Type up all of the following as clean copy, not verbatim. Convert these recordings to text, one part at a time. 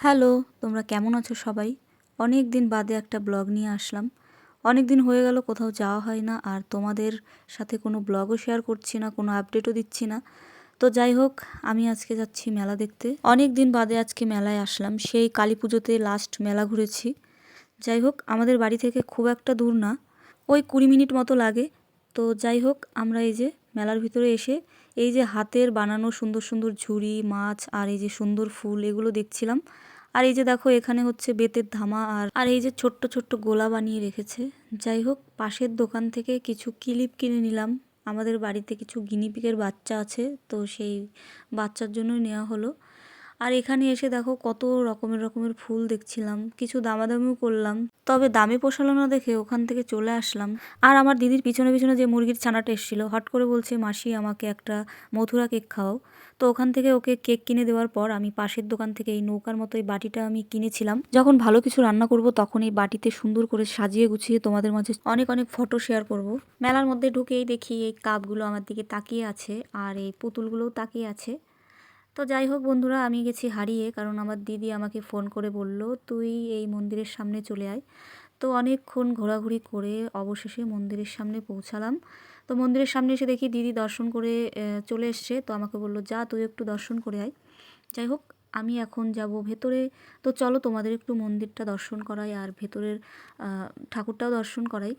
Hello, তোমরা কেমন আছো সবাই? অনেক দিন বাদে একটা ব্লগ নিয়ে আসলাম। অনেক দিন হয়ে গেল কোথাও যাওয়া হয় না, আর তোমাদের সাথে কোনো ব্লগও শেয়ার করছি না, কোনো আপডেটও দিচ্ছি না। তো যাই হোক, আমি আজকে যাচ্ছি মেলা দেখতে। অনেক দিন বাদে আজকে মেলায় আসলাম, সেই কালী পুজোতে লাস্ট মেলা ঘুরেছি। যাই হোক, আমাদের বাড়ি থেকে খুব একটা দূর না, ওই 20 মিনিট মতো লাগে। তো যাই হোক, আমরা এই যে মেলার ভিতরে এসে এই যে হাতের বানানো সুন্দর সুন্দর ঝুড়ি, মাছ আর এই যে সুন্দর ফুল, এগুলো দেখছিলাম। আর এই যে দেখো, এখানে হচ্ছে বেতের ধামা আর এই যে ছোট্ট ছোট্ট গোলা বানিয়ে রেখেছে। যাই হোক, পাশের দোকান থেকে কিছু ক্লিপ কিনে নিলাম। আমাদের বাড়িতে কিছু গিনিপিগের বাচ্চা আছে, তো সেই বাচ্চার জন্যই নেওয়া হলো। আর এখানে এসে দেখো কত রকমের রকমের ফুল দেখছিলাম, কিছু দামাদামিও করলাম, তবে দামে পোষালো না দেখে ওখান থেকে চলে আসলাম। আর আমার দিদির পিছনে পিছনে যে মুরগির ছানাটা এসেছিলো, হট করে বলছে, মাসি আমাকে একটা মথুরা কেক খাও। তো ওখান থেকে ওকে কেক কিনে দেওয়ার পর আমি পাশের দোকান থেকে এই নৌকার মতো এই বাটিটা আমি কিনেছিলাম। যখন ভালো কিছু রান্না করব তখন এই বাটিতে সুন্দর করে সাজিয়ে গুছিয়ে তোমাদের মাঝে অনেক অনেক ফটো শেয়ার করব। মেলার মধ্যে ঢুকেই দেখি এই কাপগুলো আমার দিকে তাকিয়ে আছে, আর এই পুতুলগুলোও তাকিয়ে আছে। তো যাই হোক বন্ধুরা, আমি গেছি হারিয়ে, কারণ আমার দিদি আমাকে ফোন করে বলল, তুই এই মন্দিরের সামনে চলে আয়। তো অনেকক্ষণ ঘোরাঘুরি করে অবশেষে মন্দিরের সামনে পৌঁছালাম। তো মন্দিরের সামনে এসে দেখি দিদি দর্শন করে চলে এসছে। তো আমাকে বলল, যা তুই একটু দর্শন করে আয়। যাই হোক, আমি এখন যাব ভেতরে। তো চলো তোমাদের একটু মন্দিরটা দর্শন করাই আর ভেতরের ঠাকুরটাও দর্শন করাই।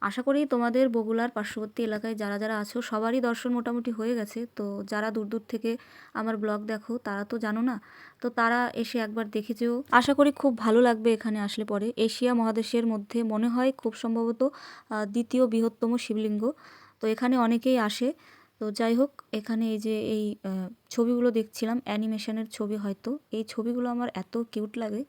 আশা করি তোমাদের বগুড়ার পার্শ্ববর্তী এলাকায় যারা যারা আছো সবারই দর্শন মোটামুটি হয়ে গেছে। তো যারা দূর দূর থেকে আমার ব্লগ দেখো তারা তো জানো না, তো তারা এসে একবার দেখে যেও। আশা করি খুব ভালো লাগবে এখানে আসলে পরে। এশিয়া মহাদেশের মধ্যে মনে হয় খুব সম্ভবত দ্বিতীয় বৃহত্তম শিবলিঙ্গ। তো এখানে অনেকেই আসে। তো যাই হোক, এখানে এই যে এই ছবিগুলো দেখছিলাম, অ্যানিমেশনের ছবি হয়তো, এই ছবিগুলো আমার এত কিউট লাগে।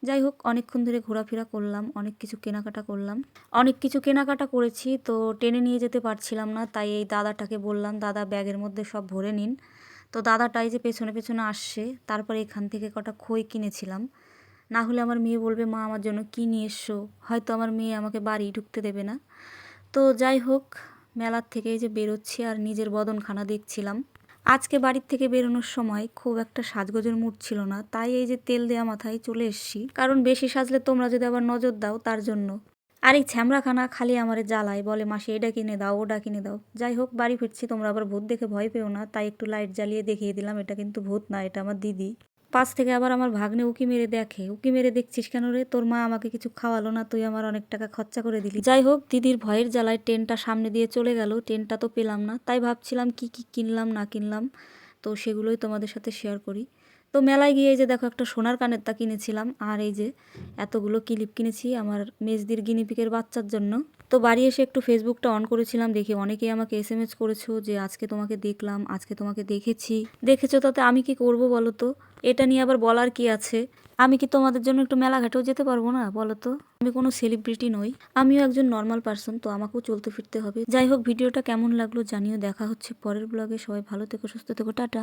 যাই হোক, অনেকক্ষণ ধরে ঘোরাফেরা করলাম, অনেক কিছু কেনাকাটা করলাম, অনেক কিছু কেনাকাটা করেছি। তো টেনে নিয়ে যেতে পারছিলাম না, তাই এই দাদাটাকে বললাম, দাদা ব্যাগের মধ্যে সব ভরে নিন। তো দাদাটাই যে পেছনে পেছনে আসছে। তারপরে এখান থেকে কটা খই কিনেছিলাম, না হলে আমার মেয়ে বলবে, মা আমার জন্য কী নিয়ে এসছো, হয়তো আমার মেয়ে আমাকে বাড়ি ঢুকতে দেবে না। তো যাই হোক, মেলার থেকে এই যে বেরোচ্ছি আর নিজের বদনখানা দেখছিলাম। আজকে বাড়ির থেকে বেরোনোর সময় খুব একটা সাজগোজের মুড ছিল না, তাই এই যে তেল দেওয়া মাথায় চলে এসেছি, কারণ বেশি সাজলে তোমরা যদি আবার নজর দাও তার জন্য। আর এই ছ্যামরাখানা খালি আমারে জ্বালায়, বলে মাসি এটা কিনে দাও, ওটা কিনে দাও। যাই হোক, বাড়ি ফিরছি, তোমরা আবার ভূত দেখে ভয় পেও না, তাই একটু লাইট জ্বালিয়ে দেখিয়ে দিলাম, এটা কিন্তু ভূত না, এটা আমার দিদি। পাশ থেকে আবার আমার ভাগ্নে উকি মেরে দেখে, উকি মেরে দেখছিস কেন রে, তোর মা আমাকে কিছু খাওয়ালো না, তুই আমার অনেক টাকা খরচা করে দিলি। যাই হোক, দিদির ভয়ের জ্বালায় ট্রেনটা সামনে দিয়ে চলে গেল, ট্রেনটা তো পেলাম না, তাই ভাবছিলাম কি কি কিনলাম না কিনলাম। তো সেগুলোই তোমাদের সাথে শেয়ার করি। তো মেলায় গিয়ে এই যে দেখো, একটা সোনার কানের তা কিনেছিলাম, আর এই যে এতগুলো ক্লিপ কিনেছি আমার মেজদির গিনিপিকের বাচ্চার জন্য। তো বাড়ি এসে একটু ফেসবুকটা অন করেছিলাম, দেখি অনেকেই আমাকে এসএমএস করেছো যে আজকে তোমাকে দেখলাম, আজকে তোমাকে দেখেছো, তাতে আমি কি করব বলো তো? এটা নিয়ে আবার বলার কি আছে? আমি কি তোমাদের জন্য একটু মেলাঘাটেও যেতে পারবো না বলো তো? আমি কোনো সেলিব্রিটি নই, আমিও একজন নর্মাল পার্সন, তো আমাকেও চলতে ফিরতে হবে। যাই হোক, ভিডিওটা কেমন লাগলো জানিও। দেখা হচ্ছে পরের ব্লগে। সবাই ভালো থেকো, সুস্থ থেকো, টাটা।